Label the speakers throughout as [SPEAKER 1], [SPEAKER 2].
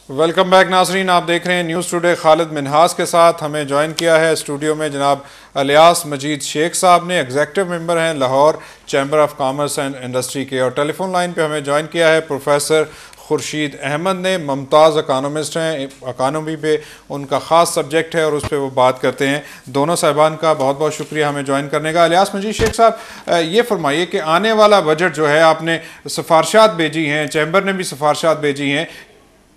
[SPEAKER 1] Welcome back नाजरीन, आप देख रहे हैं न्यूज़ टुडे। खालिद मिनहास के साथ हमें ज्वाइन किया है स्टूडियो में जनाब अलियास मजीद शेख साहब ने, एग्जेक्टिव मेंबर हैं Lahore chamber of commerce and industry के, और टेलीफोन लाइन पे हमें ज्वाइन किया है प्रोफेसर खुर्शीद अहमद ने। मुमताज़ इकानमिस्ट हैं, इकानमी पे उनका ख़ास सब्जेक्ट है और उस पर वो बात करते हैं। दोनों साहिबान का बहुत बहुत शुक्रिया हमें ज्वाइन करने का। अलियास मजीद शेख साहब, ये फरमाइए कि आने वाला बजट जो है, आपने सिफारशात भेजी हैं, चैम्बर ने भी सिफारशात भेजी हैं,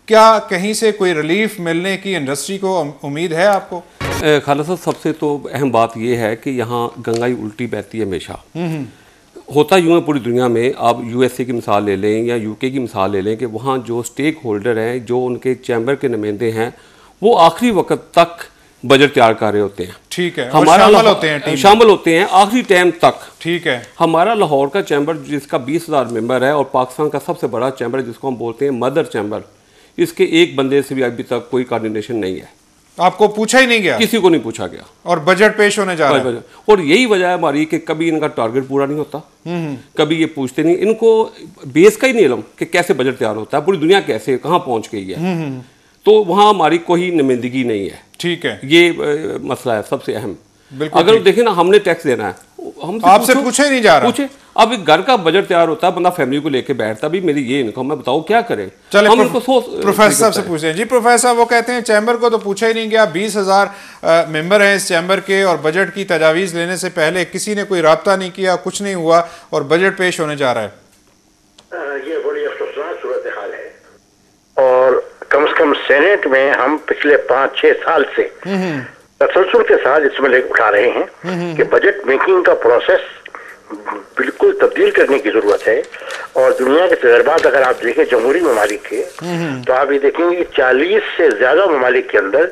[SPEAKER 1] क्या कहीं से कोई रिलीफ मिलने की इंडस्ट्री को उम्मीद है आपको?
[SPEAKER 2] खालिद साहब, सबसे तो अहम बात यह है कि यहाँ गंगाई उल्टी बहती है हमेशा। होता यूँ है पूरी दुनिया में, आप यूएसए की मिसाल ले लें या यूके की मिसाल ले लें कि वहाँ जो स्टेक होल्डर हैं, जो उनके चैम्बर के नुमाइंदे हैं, वो आखिरी वक्त तक बजट तैयार कर रहे होते हैं।
[SPEAKER 1] ठीक है,
[SPEAKER 2] हमारा शामिल होते हैं आखिरी टाइम तक।
[SPEAKER 1] ठीक है,
[SPEAKER 2] हमारा लाहौर का चैम्बर जिसका 20,000 मेंबर है और पाकिस्तान का सबसे बड़ा चैम्बर जिसको हम बोलते हैं मदर चैम्बर, इसके एक बंदे से भी अभी तक कोई कोऑर्डिनेशन नहीं है।
[SPEAKER 1] आपको पूछा ही नहीं गया?
[SPEAKER 2] किसी को नहीं पूछा गया।
[SPEAKER 1] और बजट पेश होने जा रहा है,
[SPEAKER 2] और यही वजह है हमारी कि कभी इनका टारगेट पूरा नहीं होता, कभी ये पूछते नहीं, इनको बेस का ही नहीं इल्म कि कैसे बजट तैयार होता है, पूरी दुनिया कैसे कहाँ पहुंच गई है। तो वहाँ हमारी कोई नुमाइंदगी नहीं है।
[SPEAKER 1] ठीक है,
[SPEAKER 2] ये मसला है सबसे अहम।
[SPEAKER 1] बिल्कुल।
[SPEAKER 2] अगर देखें ना, हमने टैक्स देना है, हम
[SPEAKER 1] आपसे पूछे ही नहीं जा रहा।
[SPEAKER 2] पूछे, अब एक घर का बजट तैयार होता है, बंदा फैमिली को लेके बैठता, भी मेरी ये इनकम, मैं बताओ क्या करें।
[SPEAKER 1] चले प्रोफेसर साहब से पूछे। जी प्रोफेसर, वो कहते हैं चैम्बर को तो पूछा ही नहीं गया, 20,000 मेंबर हैं इस चैम्बर के, और बजट की तजावीज़ लेने से पहले किसी ने कोई राब्ता नहीं किया, कुछ नहीं हुआ, और बजट पेश होने जा रहा है।
[SPEAKER 3] ये बड़ी अफसोसनाक सूरत हाल है, और कम से कम सेनेट में हम पिछले 5-6 साल से तसलसल के साथ इसमें लेकर उठा रहे हैं कि बजट मेकिंग का प्रोसेस बिल्कुल तब्दील करने की जरूरत है। और दुनिया के तजर्बात अगर आप देखें जमहूरी ममालिक के, तो आप ये देखेंगे कि 40 से ज्यादा ममालिक के अंदर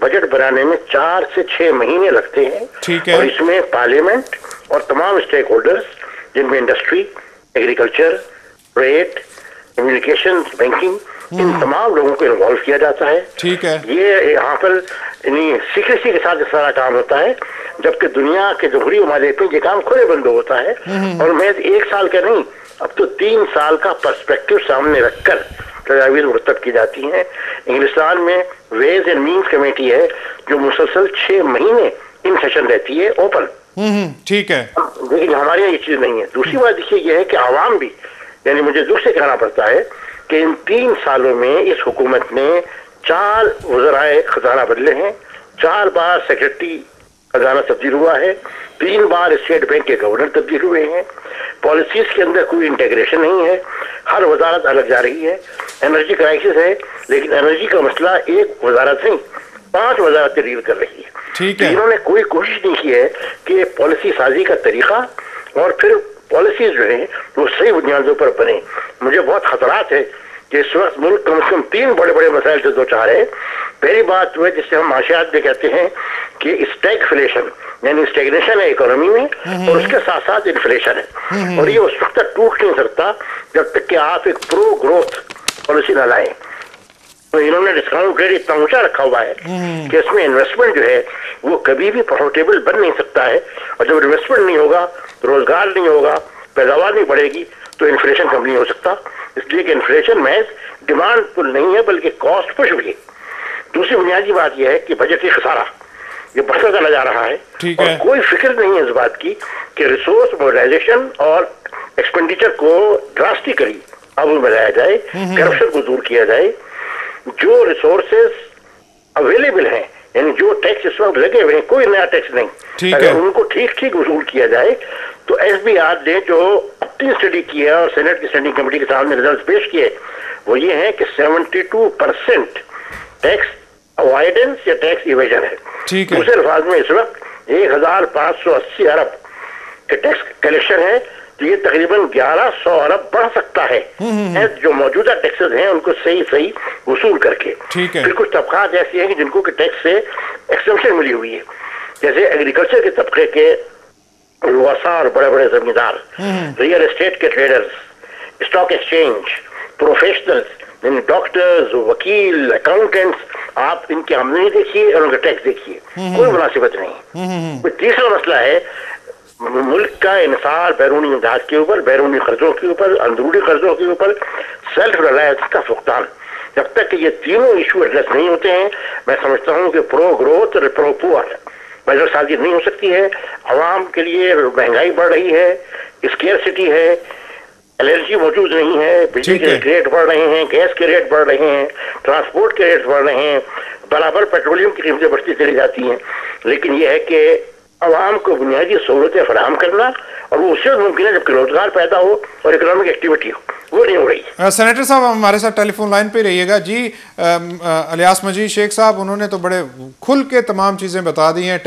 [SPEAKER 3] बजट बनाने में 4 से 6 महीने लगते हैं।
[SPEAKER 1] ठीक है।
[SPEAKER 3] और इसमें पार्लियामेंट और तमाम स्टेक होल्डर्स, जिनमें industry, agriculture, trade, communication, banking, इन तमाम लोगों को इन्वॉल्व किया जाता है।
[SPEAKER 1] ठीक है।
[SPEAKER 3] ये यहाँ पर सीक्रेसी के साथ सारा काम होता है, जबकि दुनिया के जमहूरी ममालिक में ये काम खुले बंद होता है। और मैं 1 साल का नहीं, अब तो 3 साल का पर्सपेक्टिव सामने रखकर तजावीज़ मुरतब की जाती हैं। इंग्लिस्तान में वेज एंड मीन्स कमेटी है जो मुसलसल 6 महीने इन सेशन रहती है, ओपन।
[SPEAKER 1] ठीक है,
[SPEAKER 3] लेकिन हमारे यहाँ ये चीज नहीं है। दूसरी बात देखिए यह है कि आवाम भी, यानी मुझे दुख से कहना पड़ता है कि इन 3 सालों में इस हुकूमत ने 4 वज़राए खजाना बदले हैं, 4 बार सेक्रेटरी खजाना तब्दील हुआ है, 3 बार स्टेट बैंक के गवर्नर तब्दील हुए हैं। पॉलिसीज के अंदर कोई इंटीग्रेशन नहीं है, हर वजारत अलग जा रही है। एनर्जी क्राइसिस है, लेकिन एनर्जी का मसला एक वजारत नहीं, 5 वजारतें डील कर रही है।
[SPEAKER 1] ठीक है।
[SPEAKER 3] इन्होंने कोई कोशिश नहीं की है कि पॉलिसी साजी का तरीका और फिर पॉलिसीज जो है वो सही बुनियादों पर बने। मुझे बहुत खतरात है कि इस वक्त मुल्क कम से कम 3 बड़े बड़े मसाइल से दो चार है। पहली बात जो है जिससे हम माशियात में कहते हैं कि स्टैगफ्लेशन, यानी स्टेगनेशन है इकोनॉमी में, और उसके साथ साथ इन्फ्लेशन है। और ये उस वक्त तक टूट नहीं सकता जब तक कि आप एक प्रो ग्रोथ पॉलिसी न लाएं। तो इन्होंने डिस्काउंट रेट इतना ऊंचा रखा हुआ है कि इसमें इन्वेस्टमेंट जो है वो कभी भी प्रॉफिटेबल बन नहीं सकता है। और जब इन्वेस्टमेंट नहीं होगा, रोजगार नहीं होगा, पैदावार नहीं बढ़ेगी, तो इन्फ्लेशन कम नहीं हो सकता। इसलिए कि इन्फ्लेशन महज डिमांड पुल नहीं है बल्कि कॉस्ट पुश भी है। दूसरी बुनियादी बात यह है कि बजट खसारा ये बढ़ता चला जा रहा है। और कोई फिक्र नहीं है इस बात की कि रिसोर्स मोबिलाइजेशन और एक्सपेंडिचर को ड्रास्टिकली काबू में लाया जाए, करप्शन को दूर किया जाए। जो रिसोर्सेज अवेलेबल हैं, यानी जो टैक्स इस वक्त लगे हुए हैं, कोई नया टैक्स नहीं, अगर उनको ठीक ठीक वसूल किया जाए तो SBR ने जो अपनी स्टडी की है और सेनेट की स्टडी कमेटी के सामने रिजल्ट पेश किए, वो ये है कि 72% टैक्स अवॉइडेंस या टैक्स इवेजन है। दूसरे अल्फाज में इस वक्त 1580 अरब के टैक्स कलेक्शन है, तो ये तकरीबन 1100 अरब बढ़ सकता है जो मौजूदा टैक्सेस हैं उनको सही सही वसूल करके। फिर कुछ तबकात ऐसी हैं कि जिनको के टैक्स से एक्सेम्पशन मिली हुई है, जैसे एग्रीकल्चर के तबके के रुआसा और बड़े बड़े जमींदार, रियल एस्टेट के traders, stock exchange, professionals, doctors, वकील, अकाउंटेंट्स, आप इनकी आमदनी देखिए और उनका टैक्स देखिए, कोई मुनासिबत नहीं। कोई तीसरा मसला है मुल्क का इन्सार बैरूनी इमदाद के ऊपर, बैरूनी कर्जों के ऊपर, अंदरूनी कर्जों के ऊपर, सेल्फ रिलायंस का फुकदान। जब तक कि ये तीनों इशू एड्रेस नहीं होते हैं, मैं समझता हूँ कि प्रो ग्रोथ और प्रो पुअर बजट साजी नहीं हो सकती है। आवाम के लिए महंगाई बढ़ रही है, स्केर्सिटी है, एलर्जी मौजूद नहीं है, बिजली के रेट बढ़ रहे हैं, गैस के रेट बढ़ रहे हैं, ट्रांसपोर्ट के रेट बढ़ रहे हैं, बराबर पेट्रोलियम की कीमतें बढ़ती चली जाती हैं। लेकिन यह है कि आवाम को बुनियादी सहूलतें फराहम करना, और वो उससे मुमकिन है जबकि रोजगार पैदा हो और इकोनॉमिक एक्टिविटी हो, वो नहीं हो रही।
[SPEAKER 1] सेनेटर साहब हमारे साथ टेलीफोन लाइन पे रहिएगा जी। इलियास मजीद शेख साहब, उन्होंने तो बड़े खुल के तमाम चीज़ें बता दी हैं,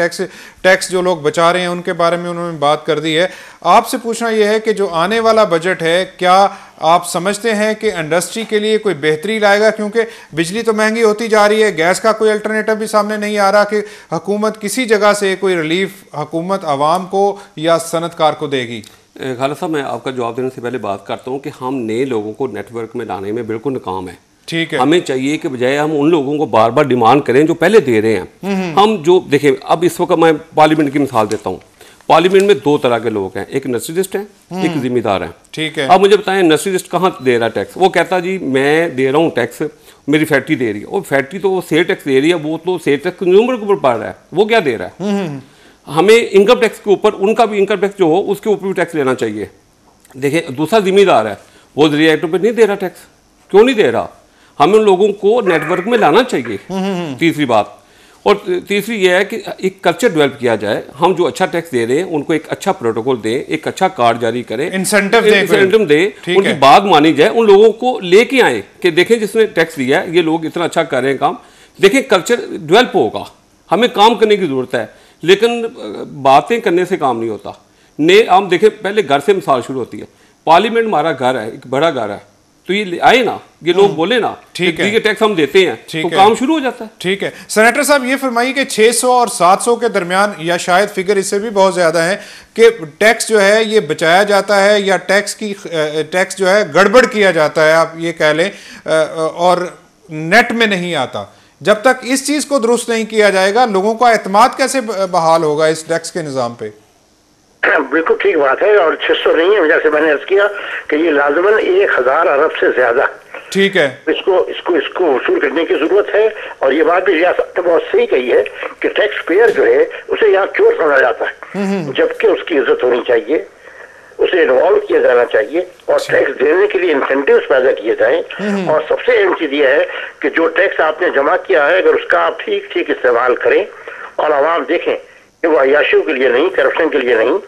[SPEAKER 1] टैक्स जो लोग बचा रहे हैं उनके बारे में उन्होंने बात कर दी है। आपसे पूछना यह है कि जो आने वाला बजट है, क्या आप समझते हैं कि इंडस्ट्री के लिए कोई बेहतरी लाएगा? क्योंकि बिजली तो महंगी होती जा रही है, गैस का कोई अल्टरनेटिव भी सामने नहीं आ रहा कि हुकूमत किसी जगह से कोई रिलीफ हुकूमत आवाम को या सनतकार को देगी।
[SPEAKER 2] खालिद साहब, मैं आपका जवाब देने से पहले बात करता हूँ कि हम नए लोगों को नेटवर्क में लाने में बिल्कुल नाकाम है।
[SPEAKER 1] ठीक है,
[SPEAKER 2] हमें चाहिए कि बजाय हम उन लोगों को बार बार डिमांड करें जो पहले दे रहे हैं। हम जो देखें, अब इस वक्त मैं पार्लियामेंट की मिसाल देता हूँ। पार्लियामेंट में दो तरह के लोग हैं, एक नर्सरिस्ट है, एक जिम्मेदार है।
[SPEAKER 1] ठीक है,
[SPEAKER 2] अब मुझे बताएं नर्सरिस्ट कहाँ दे रहा है टैक्स? वो कहता जी मैं दे रहा हूँ टैक्स, मेरी फैक्ट्री दे रही है, और फैक्ट्री तो वो सेल टैक्स दे रही है, वो तो सेल टैक्स कंज्यूमर के ऊपर पड़ रहा है। वो क्या दे रहा है? हमें इनकम टैक्स के ऊपर, उनका भी इनकम टैक्स जो हो उसके ऊपर भी टैक्स लेना चाहिए। देखिए, दूसरा जिम्मेदार है, वो जरिए एक्टों पर नहीं दे रहा टैक्स। क्यों नहीं दे रहा? हमें उन लोगों को नेटवर्क में लाना चाहिए। तीसरी बात, और तीसरी ये है कि एक कल्चर डेवलप किया जाए। हम जो अच्छा टैक्स दे रहे हैं उनको एक अच्छा प्रोटोकॉल दें, एक अच्छा कार्ड जारी करें,
[SPEAKER 1] इंसेंटिव
[SPEAKER 2] दें, उनकी बात मानी जाए, उन लोगों को लेके आए कि देखें जिसने टैक्स दिया है ये लोग इतना अच्छा कर रहे हैं काम, देखें कल्चर डेवलप होगा। हमें काम करने की ज़रूरत है, लेकिन बातें करने से काम नहीं होता। हम देखें, पहले घर से मिसाल शुरू होती है। पार्लियामेंट हमारा घर है, एक बड़ा घर है, तो ये आए ना, ये लोग बोले ना, ठीक है, टैक्स हम देते हैं, तो काम शुरू हो जाता है।
[SPEAKER 1] ठीक है सेनेटर साहब, ये फरमाइए कि 600 और 700 के दरमियान, या शायद फिगर इससे भी बहुत ज्यादा है, कि टैक्स जो है ये बचाया जाता है या टैक्स जो है गड़बड़ किया जाता है, आप ये कह लें, और नेट में नहीं आता। जब तक इस चीज को दुरुस्त नहीं किया जाएगा, लोगों का एतमाद कैसे बहाल होगा इस टैक्स के निजाम पे?
[SPEAKER 3] बिल्कुल ठीक बात है, और 600 नहीं है, जैसे मैंने अर्ज किया कि ये लाजमन 1000 अरब से ज्यादा,
[SPEAKER 1] ठीक है,
[SPEAKER 3] इसको वसूल करने की जरूरत है। और ये बात भी रियासत ने बहुत सही कही है कि टैक्स पेयर जो है उसे यहाँ क्यों समझा जाता है, जबकि उसकी इज्जत होनी चाहिए, उसे इन्वॉल्व किया जाना चाहिए, और टैक्स देने के लिए इंसेंटिव्स पैदा किए जाएं। और सबसे अहम चीज यह है कि जो टैक्स आपने जमा किया है, अगर उसका आप ठीक ठीक इस्तेमाल करें और आवाम देखें कि वो अयाशियों के लिए नहीं, करप्शन के लिए नहीं,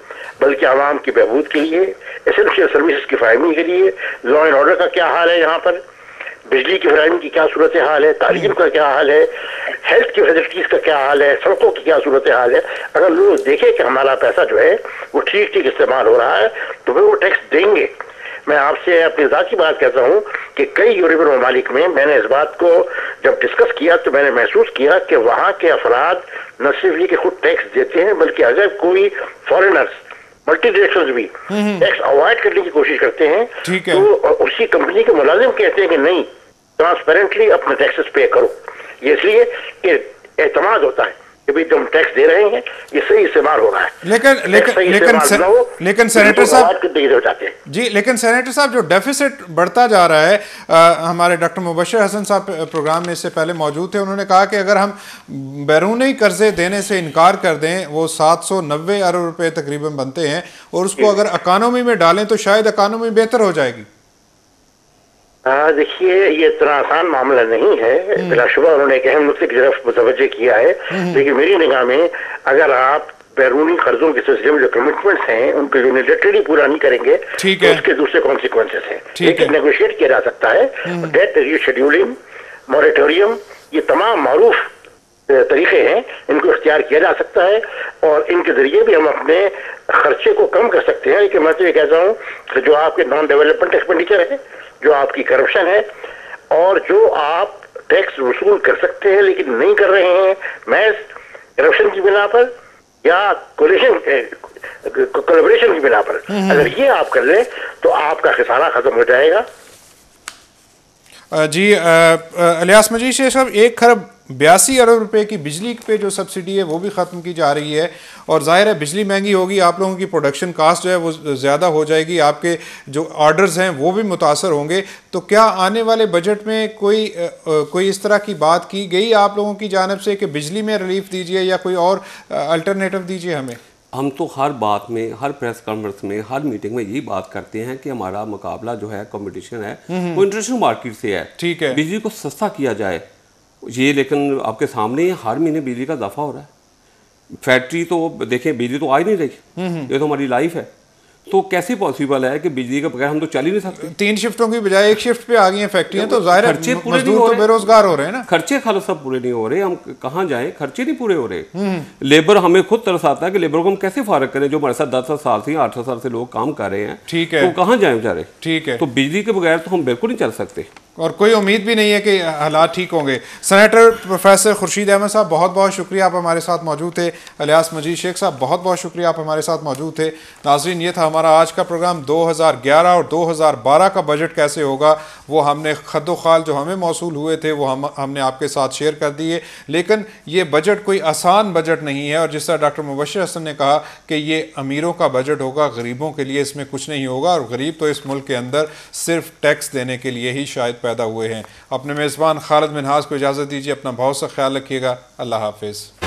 [SPEAKER 3] बल्कि आवाम की बहबूद के लिए, एसेंशियल सर्विसेज की फराहमी के लिए, लॉ एंड ऑर्डर का क्या हाल है यहाँ पर, बिजली की फराहमी की क्या सूरत हाल है, तालीम का क्या हाल है, हेल्थ की फैसिलिटीज का क्या हाल है, सड़कों की क्या सूरत हाल है, अगर लोग देखें कि हमारा पैसा जो है वो ठीक ठीक इस्तेमाल हो रहा है, तो फिर वो टैक्स देंगे। मैं आपसे अपनी ज़ाती बात कहता हूँ कि कई यूरोपियन ममालिक में मैंने इस बात को जब डिस्कस किया तो मैंने महसूस किया कि वहाँ के अफराद न सिर्फ ये कि खुद टैक्स देते हैं, बल्कि अगर कोई फॉरेनर्स, मल्टीनेशनल्स भी टैक्स अवॉइड करने की कोशिश करते हैं, तो उसी कंपनी के मुलाजिम कहते हैं कि नहीं, ट्रांसपेरेंटली अपने टैक्सेस पे करो। ये इसलिए कि एतमाद होता है कि भाई तुम टैक्स दे रहे हैं, ये सही इस्तेमाल हो रहा है।
[SPEAKER 1] लेकिन सेनेटर साहब जी, लेकिन सेनेटर साहब, जो डेफिसिट बढ़ता जा रहा है, हमारे डॉक्टर मुबशर हसन साहब प्रोग्राम में इससे पहले मौजूद थे, उन्होंने कहा कि अगर हम बैरूनी कर्जे देने से इनकार कर दें, वो 790 अरब रुपए तकरीबन बनते हैं, और उसको अगर इकानमी में डालें तो शायद इकानमी बेहतर हो जाएगी।
[SPEAKER 3] देखिए, ये इतना आसान मामला नहीं है। बिलाशुबा उन्होंने एक अहम नुक्ते की तरफ मुतवज्जे किया है, लेकिन मेरी निगाह में अगर आप बैरूनी कर्जों के सिलसिले में जो कमिटमेंट्स हैं उनको यूनिलैटरली पूरा नहीं करेंगे, तो उसके दूसरे कॉन्सिक्वेंसेस हैं। लेकिन नेगोशिएट किया जा सकता है, डेट रीशेड्यूलिंग, मॉरेटोरियम, ये तमाम मारूफ तरीके हैं, इनको इख्तियार किया जा सकता है, और इनके जरिए भी हम अपने खर्चे को कम कर सकते हैं। लेकिन मैं तो ये कहता हूँ कि जो आपके नॉन डेवलपमेंट एक्सपेंडिचर है, जो आपकी करप्शन है, और जो आप टैक्स वसूल कर सकते हैं लेकिन नहीं कर रहे हैं महज करप्शन की बिना पर या कोलैबोरेशन की बिना पर, अगर ये आप कर लें तो आपका खसारा खत्म हो जाएगा।
[SPEAKER 1] जी इलियास मजीद शेख साहब, 1 खरब 82 अरब रुपए की बिजली पे जो सब्सिडी है वो भी ख़त्म की जा रही है, और जाहिर है बिजली महंगी होगी, आप लोगों की प्रोडक्शन कास्ट जो है वो ज़्यादा हो जाएगी, आपके जो ऑर्डर्स हैं वो भी मुतासर होंगे। तो क्या आने वाले बजट में कोई इस तरह की बात की गई आप लोगों की जानिब से कि बिजली में रिलीफ दीजिए या कोई और अल्टरनेटिव दीजिए हमें?
[SPEAKER 2] हम तो हर बात में, हर प्रेस कॉन्फ्रेंस में, हर मीटिंग में यही बात करते हैं कि हमारा मुकाबला जो है, कंपटीशन है, वो इंटरनेशनल मार्केट से है। ठीक है, बिजली को सस्ता किया जाए ये, लेकिन आपके सामने हर महीने बिजली का इजाफा हो रहा है। फैक्ट्री तो देखें, बिजली तो आ ही नहीं रही, ये तो हमारी लाइफ है। तो कैसे पॉसिबल है कि बिजली के बगैर हम तो चल ही नहीं सकते?
[SPEAKER 1] 3 शिफ्टों की बजाय 1 शिफ्ट पे आ गई हैं फैक्ट्रियां, तो जाहिर है खर्चे पूरे नहीं हो रहे, तो बेरोजगार हो रहे हैं ना।
[SPEAKER 2] खर्चे खाली सब पूरे नहीं हो रहे, हम कहाँ जाएं, खर्चे नहीं पूरे हो रहे। लेबर, हमें खुद तरस आता है कि लेबर को हम कैसे फारग करें, जो हमारे साथ 10 साल से 8 साल से लोग काम कर रहे हैं। ठीक है, तो कहाँ जाए बेचारे? ठीक है, तो बिजली के बगैर तो हम बिल्कुल नहीं चल सकते,
[SPEAKER 1] और कोई उम्मीद भी नहीं है कि हालात ठीक होंगे। सेनेटर प्रोफेसर खुर्शीद अहमद साहब, बहुत बहुत शुक्रिया, आप हमारे साथ मौजूद थे। इलियास मजीद शेख साहब, बहुत बहुत शुक्रिया, आप हमारे साथ मौजूद थे। नाज़रीन, ये था हमारा आज का प्रोग्राम। 2011 और 2012 का बजट कैसे होगा वो हमने खद्दोखाल जो हमें मौसूल हुए थे वो हमने आपके साथ शेयर कर दिए। लेकिन ये बजट कोई आसान बजट नहीं है, और जिस तरह डॉक्टर मुबश्शिर हसन ने कहा कि ये अमीरों का बजट होगा, गरीबों के लिए इसमें कुछ नहीं होगा, और गरीब तो इस मुल्क के अंदर सिर्फ टैक्स देने के लिए ही शायद पैदा हुए हैं। अपने मेज़बान खालिद मिनहास को इजाज़त दीजिए, अपना बहुत सा ख्याल रखिएगा। अल्लाह हाफिज़।